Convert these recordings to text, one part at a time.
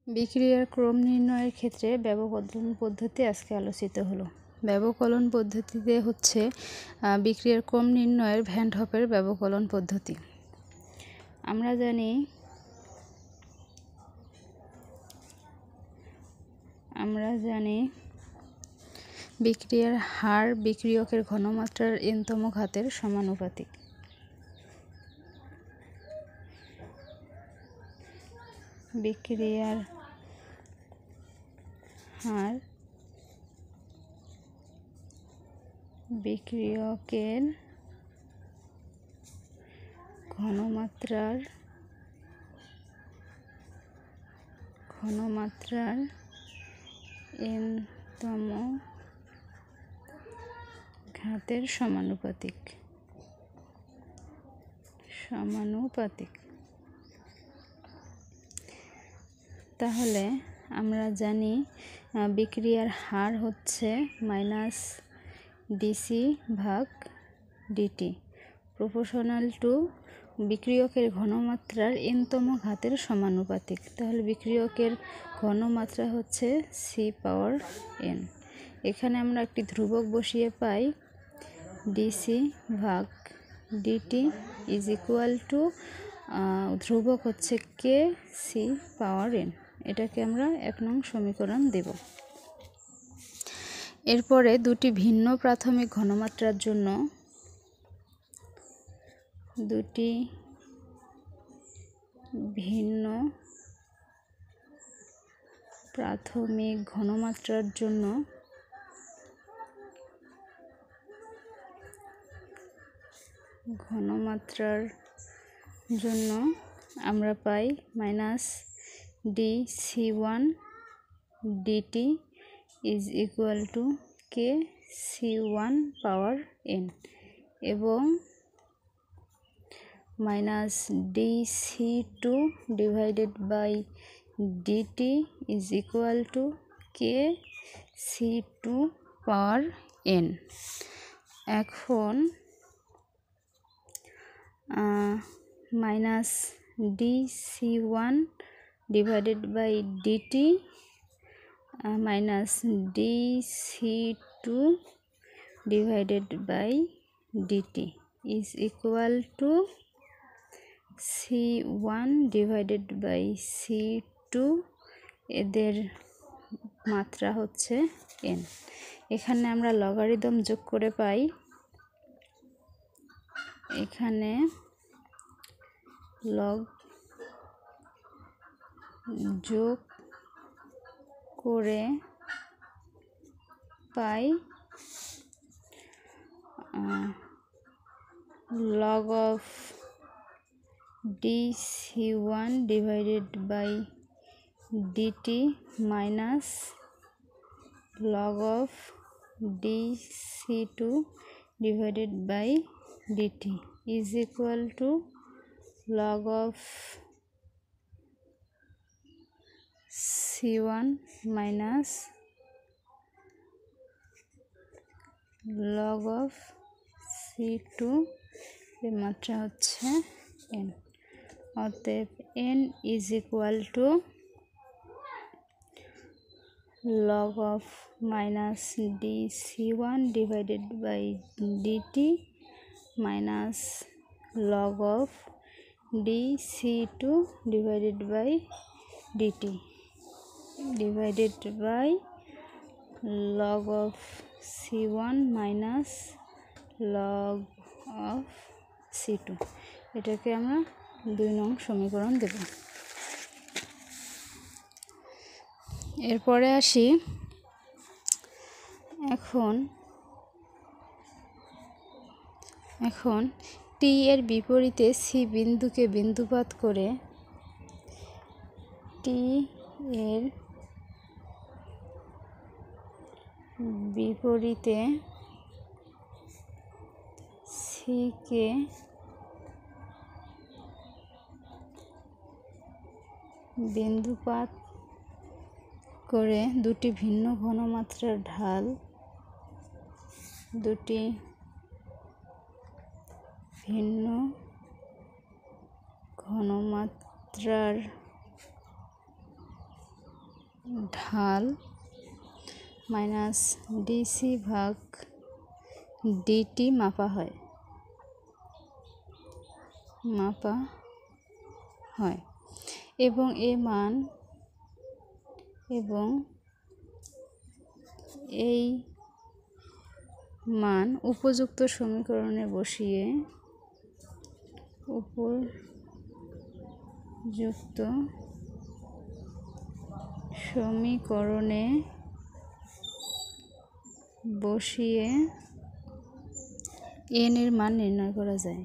বিক্রিয়ার ক্রম নির্ণয়ের ক্ষেত্রে ব্যবকলন পদ্ধতি আজকে আলোচিত হলো। ব্যবকলন পদ্ধতিতে হচ্ছে বিক্রিয়ার ক্রম নির্ণয়ের ভ্যান হফের ব্যবকলন পদ্ধতি। আমরা জানি বিক্রিয়ার হার বিক্রিয়কের ঘনমাত্রার n-তম ঘাতের সমানুপাতিক। বিক্রিয়ার হার বিক্রিয়কের ঘনমাত্রার n-তম ঘাতের সমানুপাতিক। তাহলে আমরা জানি বিক্রিয়ার হার হচ্ছে -dc/dt প্রপোর্শনাল টু বিক্রিয়কের ঘনমাত্রার n-তম ঘাতের সমানুপাতিক। তাহলে বিক্রিয়কের ঘনমাত্রা হচ্ছে c⁴n। এখানে আমরা একটি ধ্রুবক বসিয়ে পাই dc/dt ইজ ইকুয়াল টু ধ্রুবক হচ্ছে k⁴n। এটাকে আমরা 1 নং সমীকরণ দেব। এরপরে দুটি ভিন্ন প্রাথমিক ঘনমাত্রার জন্য আমরা পাই -dc1dt is equal two k⁴n এবং -dc2/dt is equal two k⁴n। এখন -dc1/dt -dc2/dt is equal two c1/c2। এদের মাত্রা হচ্ছে n। এখানে আমরা লগারিদম যোগ করে পাই, এখানে লগ যোগ করে পাই log of dc1/dt minus log of dc2/dt is equal to log of c1 minus log of c2 এর মাত্রা হচ্ছে n। অতএব n is equal to log of -dc1/dt minus log of dc2/dt divided by log of c1 minus log of c2। এটাকে আমরা 2 নং সমীকরণ দেব। এরপরে আসি, এখন t এর বিপরীতে c বিন্দুকে বিন্দুপাত করে t এর বিপরীতে c কে বিন্দুপাত করে দুটি ভিন্ন ঘনমাত্রার ঢাল ঢাল মাইনাস ডিসি ভাগ ডিটি মাপা হয় এবং এই মান উপযুক্ত সমীকরণে বসিয়ে n এর মান নির্ণয় করা যায়।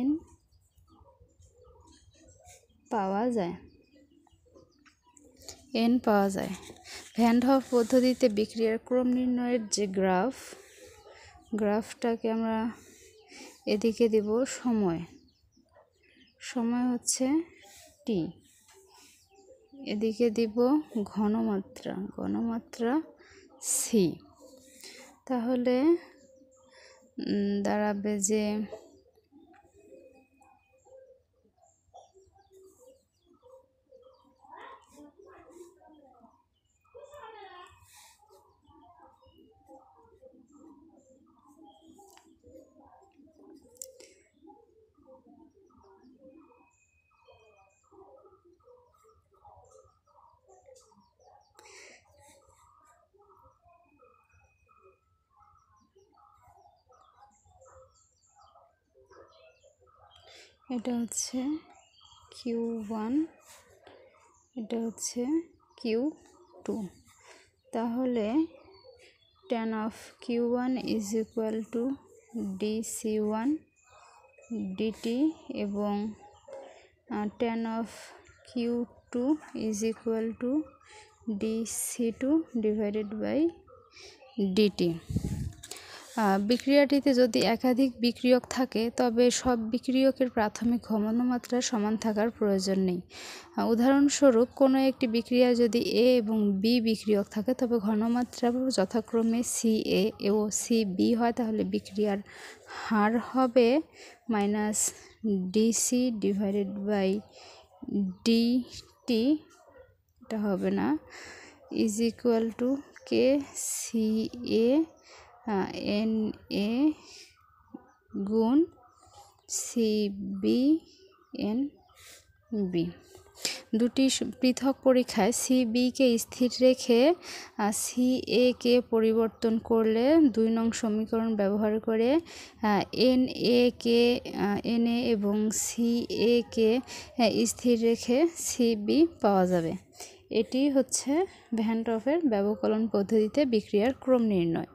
n পাওয়া যায়। ভ্যান ডট পদ্ধতিতে বিক্রিয়ার ক্রম নির্ণয়ের যে গ্রাফটাকে আমরা এদিকে দেব সময় হচ্ছে t, এদিকে দিব ঘনমাত্রা c। তাহলে দাঁড়াবে যে এটা হচ্ছে Q1, এটা হচ্ছে Q2। তাহলে tan of Q1 is equal to dC1 dt এবং tan of Q2 is equal to dC2 divided by dt। বিক্রিয়াটিতে যদি একাধিক বিক্রিয়ক থাকে তবে সব বিক্রিয়কের প্রাথমিক ঘনমাত্রা সমান থাকার প্রয়োজন নেই। উদাহরণস্বরূপ কোনো একটি বিক্রিয়া যদি A এবং B বিক্রিয়ক থাকে তবে ঘনমাত্রা যথাক্রমে CA ও CB হয়, তাহলে বিক্রিয়ার হার হবে minus DC divided by DT, এটা হবে না, is equal to KCA NA গুণ CBNB। দুটি পৃথক পরীক্ষায় CB-কে স্থির রেখে CA-কে পরিবর্তন করলে ২ নং সমীকরণ ব্যবহার করে NA এবং CA-কে স্থির রেখে CB পাওয়া যাবে। এটি হচ্ছে ভ্যান ডটের ব্যবকলন পদ্ধতিতে বিক্রিয়ার ক্রম নির্ণয়।